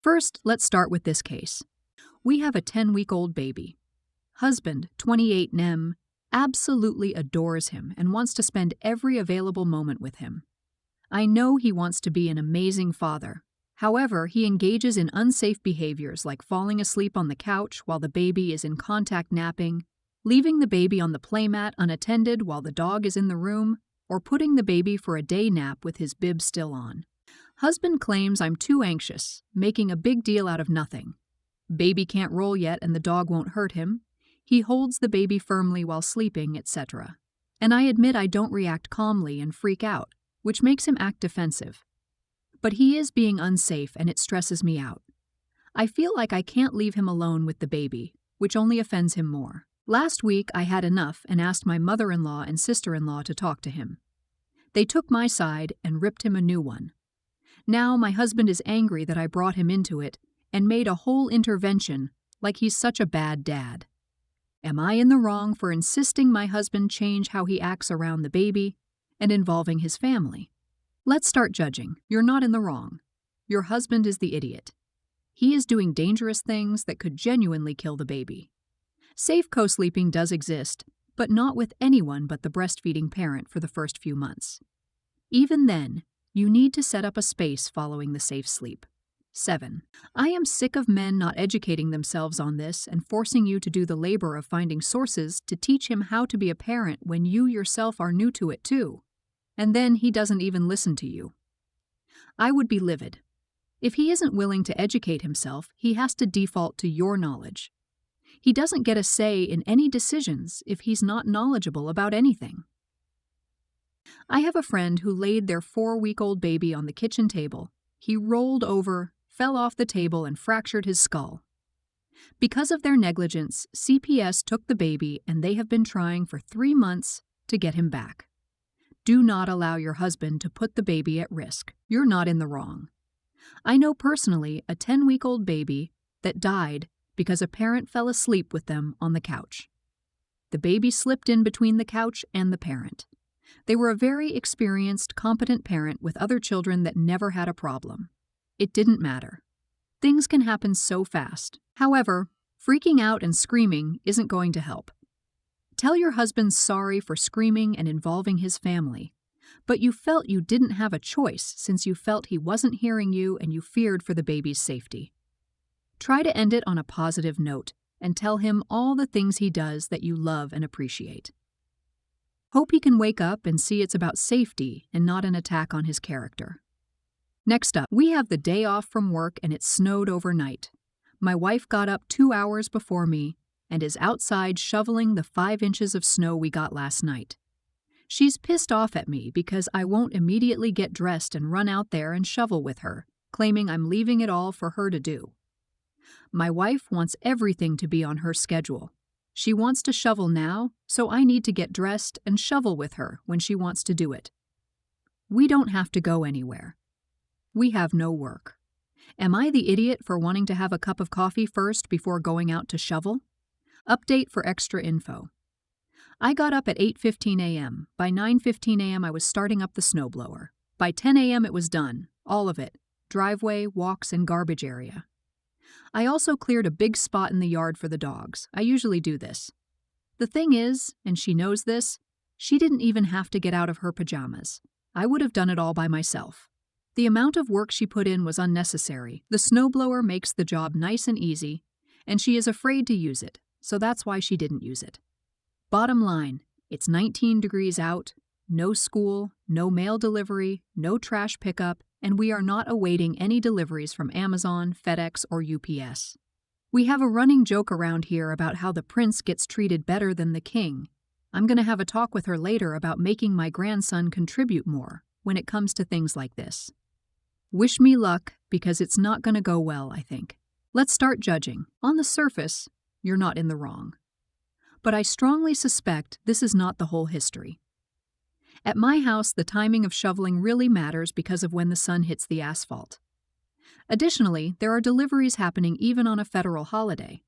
First, let's start with this case. We have a 10-week-old baby. Husband, 28 Nem, absolutely adores him and wants to spend every available moment with him. I know he wants to be an amazing father. However, he engages in unsafe behaviors like falling asleep on the couch while the baby is in contact napping, leaving the baby on the playmat unattended while the dog is in the room, or putting the baby for a day nap with his bib still on. Husband claims I'm too anxious, making a big deal out of nothing. Baby can't roll yet and the dog won't hurt him. He holds the baby firmly while sleeping, etc. And I admit I don't react calmly and freak out, which makes him act defensive. But he is being unsafe and it stresses me out. I feel like I can't leave him alone with the baby, which only offends him more. Last week I had enough and asked my mother-in-law and sister-in-law to talk to him. They took my side and ripped him a new one. Now my husband is angry that I brought him into it and made a whole intervention like he's such a bad dad. Am I in the wrong for insisting my husband change how he acts around the baby and involving his family? Let's start judging. You're not in the wrong. Your husband is the idiot. He is doing dangerous things that could genuinely kill the baby. Safe co-sleeping does exist, but not with anyone but the breastfeeding parent for the first few months. Even then, you need to set up a space following the safe sleep. 7. I am sick of men not educating themselves on this and forcing you to do the labor of finding sources to teach him how to be a parent when you yourself are new to it too. And then he doesn't even listen to you. I would be livid. If he isn't willing to educate himself, he has to default to your knowledge. He doesn't get a say in any decisions if he's not knowledgeable about anything. I have a friend who laid their 4-week-old baby on the kitchen table. He rolled over, fell off the table, and fractured his skull. Because of their negligence, CPS took the baby and they have been trying for 3 months to get him back. Do not allow your husband to put the baby at risk. You're not in the wrong. I know personally a 10-week-old baby that died because a parent fell asleep with them on the couch. The baby slipped in between the couch and the parent. They were a very experienced, competent parent with other children that never had a problem. It didn't matter. Things can happen so fast. However, freaking out and screaming isn't going to help. Tell your husband sorry for screaming and involving his family, but you felt you didn't have a choice since you felt he wasn't hearing you and you feared for the baby's safety. Try to end it on a positive note and tell him all the things he does that you love and appreciate. Hope he can wake up and see it's about safety and not an attack on his character. Next up, we have the day off from work and it snowed overnight. My wife got up 2 hours before me and is outside shoveling the 5 inches of snow we got last night. She's pissed off at me because I won't immediately get dressed and run out there and shovel with her, claiming I'm leaving it all for her to do. My wife wants everything to be on her schedule. She wants to shovel now, so I need to get dressed and shovel with her when she wants to do it. We don't have to go anywhere. We have no work. Am I the idiot for wanting to have a cup of coffee first before going out to shovel? Update for extra info. I got up at 8:15 a.m. By 9:15 a.m. I was starting up the snowblower. By 10 a.m. it was done, all of it, driveway, walks, and garbage area. I also cleared a big spot in the yard for the dogs. I usually do this. The thing is, and she knows this, she didn't even have to get out of her pajamas. I would have done it all by myself. The amount of work she put in was unnecessary. The snowblower makes the job nice and easy, and she is afraid to use it, so that's why she didn't use it. Bottom line, it's 19 degrees out, no school, no mail delivery, no trash pickup, and we are not awaiting any deliveries from Amazon, FedEx, or UPS. We have a running joke around here about how the prince gets treated better than the king. I'm going to have a talk with her later about making my grandson contribute more when it comes to things like this. Wish me luck, because it's not going to go well, I think. Let's start judging. On the surface, you're not in the wrong. But I strongly suspect this is not the whole history. At my house, the timing of shoveling really matters because of when the sun hits the asphalt. Additionally, there are deliveries happening even on a federal holiday.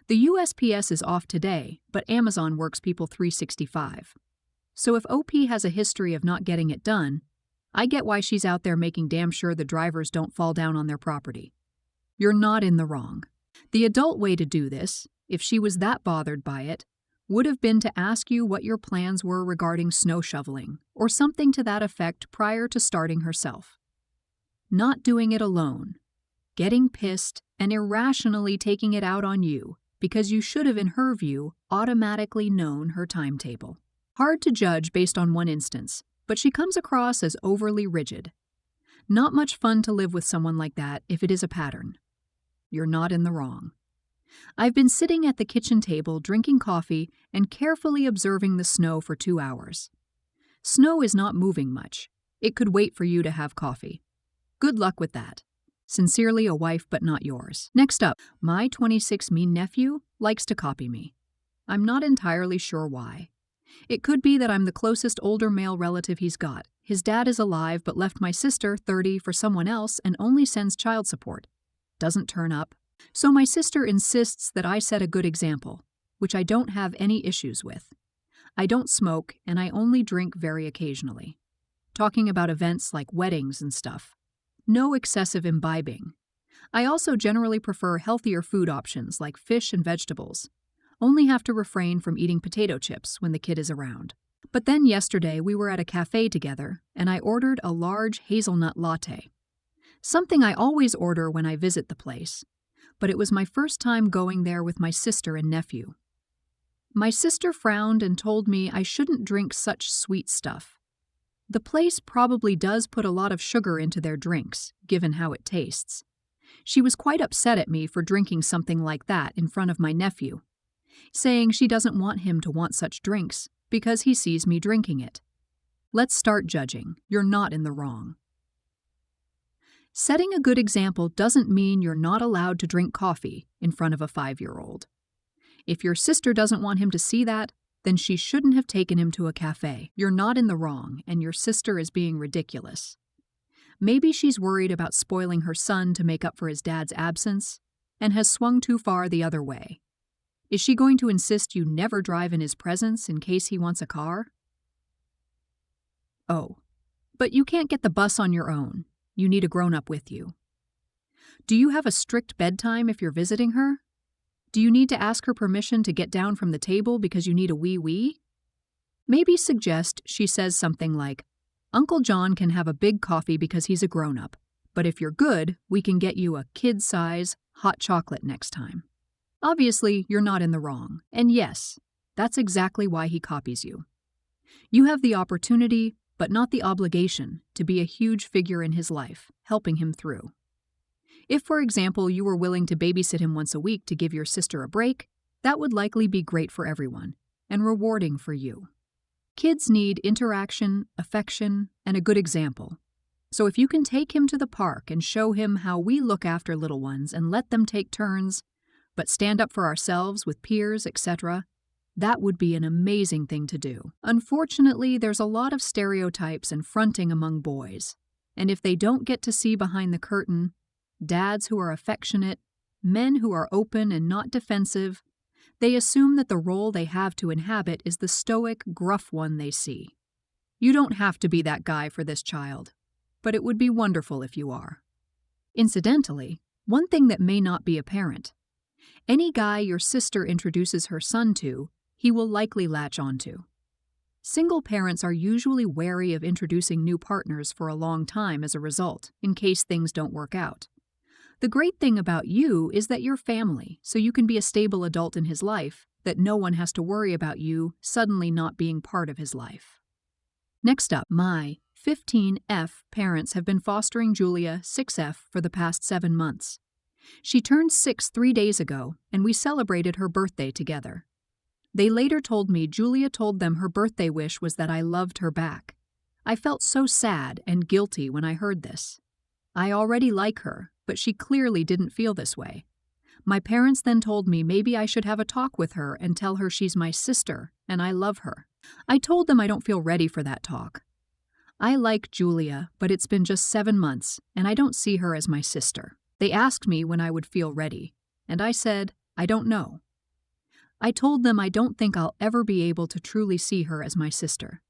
The USPS is off today, but Amazon works people 365. So if OP has a history of not getting it done, I get why she's out there making damn sure the drivers don't fall down on their property. You're not in the wrong. The adult way to do this, if she was that bothered by it, would have been to ask you what your plans were regarding snow shoveling, or something to that effect prior to starting herself. Not doing it alone, getting pissed and irrationally taking it out on you because you should have, in her view, automatically known her timetable. Hard to judge based on one instance, but she comes across as overly rigid. Not much fun to live with someone like that if it is a pattern. You're not in the wrong. I've been sitting at the kitchen table drinking coffee and carefully observing the snow for 2 hours. Snow is not moving much. It could wait for you to have coffee. Good luck with that. Sincerely, a wife, but not yours. Next up, my 26 nephew likes to copy me. I'm not entirely sure why. It could be that I'm the closest older male relative he's got. His dad is alive but left my sister, 30, for someone else and only sends child support. Doesn't turn up. So my sister insists that I set a good example, which I don't have any issues with. I don't smoke and I only drink very occasionally. Talking about events like weddings and stuff. No excessive imbibing. I also generally prefer healthier food options like fish and vegetables. Only have to refrain from eating potato chips when the kid is around. But then yesterday we were at a cafe together and I ordered a large hazelnut latte. Something I always order when I visit the place. But it was my first time going there with my sister and nephew. My sister frowned and told me I shouldn't drink such sweet stuff. The place probably does put a lot of sugar into their drinks, given how it tastes. She was quite upset at me for drinking something like that in front of my nephew, saying she doesn't want him to want such drinks because he sees me drinking it. Let's start judging. You're not in the wrong. Setting a good example doesn't mean you're not allowed to drink coffee in front of a 5-year-old. If your sister doesn't want him to see that, then she shouldn't have taken him to a cafe. You're not in the wrong, and your sister is being ridiculous. Maybe she's worried about spoiling her son to make up for his dad's absence, and has swung too far the other way. Is she going to insist you never drive in his presence in case he wants a car? Oh, but you can't get the bus on your own. You need a grown-up with you. Do you have a strict bedtime if you're visiting her? Do you need to ask her permission to get down from the table because you need a wee-wee? Maybe suggest she says something like, Uncle John can have a big coffee because he's a grown-up, but if you're good, we can get you a kid-size hot chocolate next time. Obviously, you're not in the wrong, and yes, that's exactly why he copies you. You have the opportunity, but not the obligation, to be a huge figure in his life, helping him through. If, for example, you were willing to babysit him once a week to give your sister a break, that would likely be great for everyone, and rewarding for you. Kids need interaction, affection, and a good example. So if you can take him to the park and show him how we look after little ones and let them take turns, but stand up for ourselves with peers, etc., that would be an amazing thing to do. Unfortunately, there's a lot of stereotypes and fronting among boys, and if they don't get to see behind the curtain, dads who are affectionate, men who are open and not defensive, they assume that the role they have to inhabit is the stoic, gruff one they see. You don't have to be that guy for this child, but it would be wonderful if you are. Incidentally, one thing that may not be apparent: any guy your sister introduces her son to, he will likely latch onto. Single parents are usually wary of introducing new partners for a long time as a result, in case things don't work out. The great thing about you is that you're family, so you can be a stable adult in his life, that no one has to worry about you suddenly not being part of his life. Next up, my 15F parents have been fostering Julia, 6F, for the past 7 months. She turned 6 3 days ago, and we celebrated her birthday together. They later told me Julia told them her birthday wish was that I loved her back. I felt so sad and guilty when I heard this. I already like her, but she clearly didn't feel this way. My parents then told me maybe I should have a talk with her and tell her she's my sister and I love her. I told them I don't feel ready for that talk. I like Julia, but it's been just 7 months, and I don't see her as my sister. They asked me when I would feel ready, and I said, I don't know. I told them I don't think I'll ever be able to truly see her as my sister.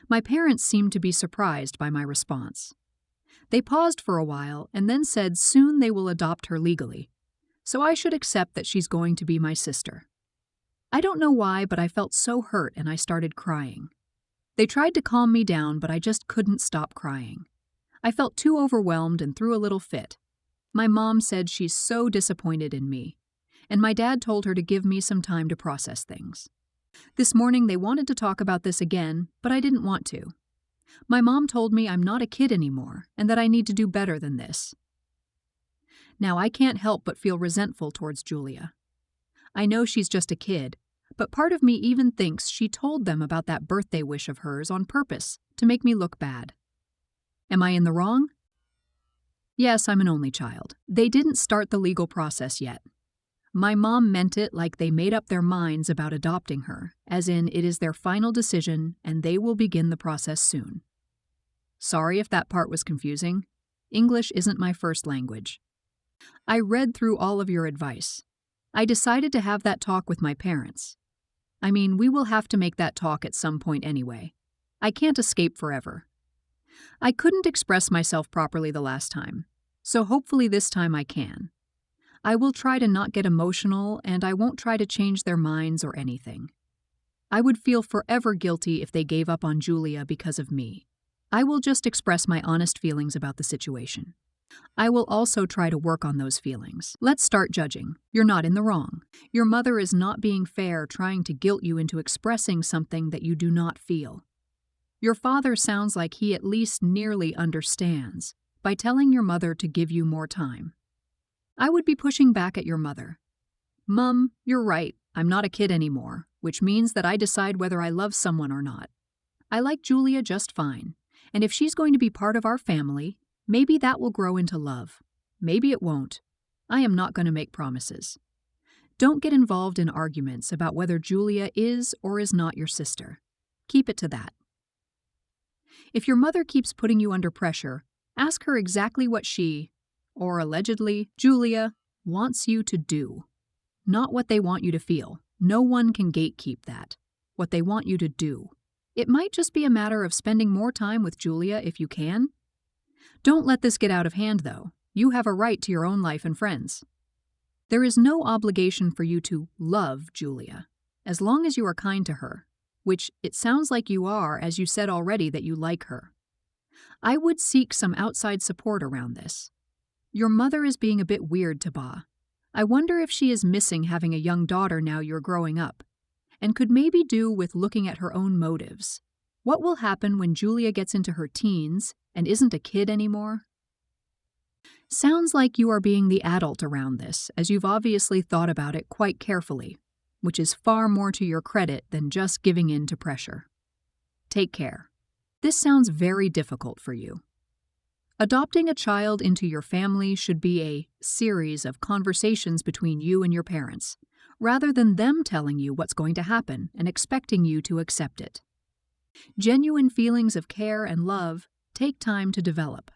My parents seemed to be surprised by my response. They paused for a while and then said soon they will adopt her legally, so I should accept that she's going to be my sister. I don't know why, but I felt so hurt and I started crying. They tried to calm me down, but I just couldn't stop crying. I felt too overwhelmed and threw a little fit. My mom said she's so disappointed in me, and my dad told her to give me some time to process things. This morning they wanted to talk about this again, but I didn't want to. My mom told me I'm not a kid anymore and that I need to do better than this. Now I can't help but feel resentful towards Julia. I know she's just a kid, but part of me even thinks she told them about that birthday wish of hers on purpose to make me look bad. Am I in the wrong? Yes, I'm an only child. They didn't start the legal process yet. My mom meant it like they made up their minds about adopting her, as in it is their final decision and they will begin the process soon. Sorry if that part was confusing. English isn't my first language. I read through all of your advice. I decided to have that talk with my parents. I mean, we will have to make that talk at some point anyway. I can't escape forever. I couldn't express myself properly the last time, so hopefully this time I can. I will try to not get emotional, and I won't try to change their minds or anything. I would feel forever guilty if they gave up on Julia because of me. I will just express my honest feelings about the situation. I will also try to work on those feelings. Let's start judging. You're not in the wrong. Your mother is not being fair trying to guilt you into expressing something that you do not feel. Your father sounds like he at least nearly understands by telling your mother to give you more time. I would be pushing back at your mother. Mum, you're right, I'm not a kid anymore, which means that I decide whether I love someone or not. I like Julia just fine, and if she's going to be part of our family, maybe that will grow into love. Maybe it won't. I am not going to make promises. Don't get involved in arguments about whether Julia is or is not your sister. Keep it to that. If your mother keeps putting you under pressure, ask her exactly what she, or allegedly, Julia, wants you to do. Not what they want you to feel. No one can gatekeep that. What they want you to do. It might just be a matter of spending more time with Julia if you can. Don't let this get out of hand, though. You have a right to your own life and friends. There is no obligation for you to love Julia, as long as you are kind to her, which it sounds like you are, as you said already that you like her. I would seek some outside support around this. Your mother is being a bit weird to Ba. I wonder if she is missing having a young daughter now you're growing up, and could maybe do with looking at her own motives. What will happen when Julia gets into her teens and isn't a kid anymore? Sounds like you are being the adult around this, as you've obviously thought about it quite carefully, which is far more to your credit than just giving in to pressure. Take care. This sounds very difficult for you. Adopting a child into your family should be a series of conversations between you and your parents, rather than them telling you what's going to happen and expecting you to accept it. Genuine feelings of care and love take time to develop,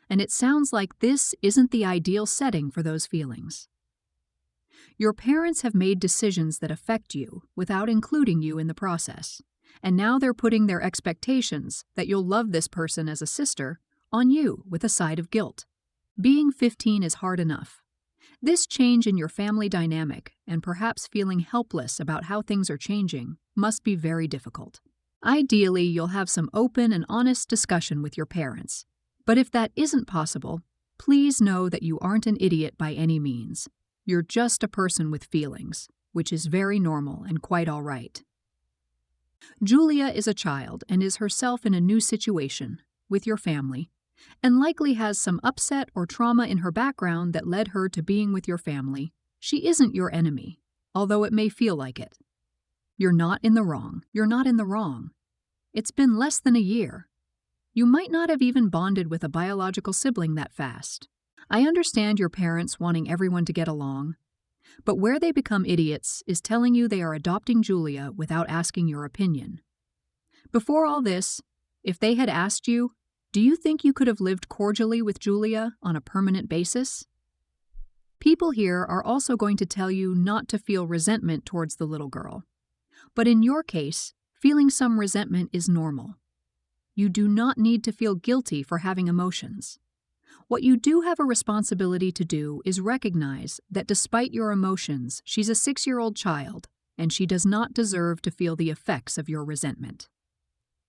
and it sounds like this isn't the ideal setting for those feelings. Your parents have made decisions that affect you without including you in the process, and now they're putting their expectations that you'll love this person as a sister on you with a side of guilt. Being 15 is hard enough. This change in your family dynamic, and perhaps feeling helpless about how things are changing, must be very difficult. Ideally, you'll have some open and honest discussion with your parents. But if that isn't possible, please know that you aren't an idiot by any means. You're just a person with feelings, which is very normal and quite all right. Julia is a child and is herself in a new situation with your family, and likely has some upset or trauma in her background that led her to being with your family. She isn't your enemy, although it may feel like it. You're not in the wrong. You're not in the wrong. It's been less than a year. You might not have even bonded with a biological sibling that fast. I understand your parents wanting everyone to get along, but where they become idiots is telling you they are adopting Julia without asking your opinion. Before all this, if they had asked you, do you think you could have lived cordially with Julia on a permanent basis? People here are also going to tell you not to feel resentment towards the little girl. But in your case, feeling some resentment is normal. You do not need to feel guilty for having emotions. What you do have a responsibility to do is recognize that despite your emotions, she's a 6-year-old child, and she does not deserve to feel the effects of your resentment.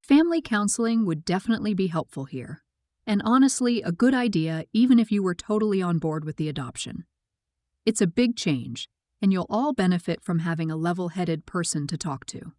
Family counseling would definitely be helpful here, and honestly, a good idea even if you were totally on board with the adoption. It's a big change, and you'll all benefit from having a level-headed person to talk to.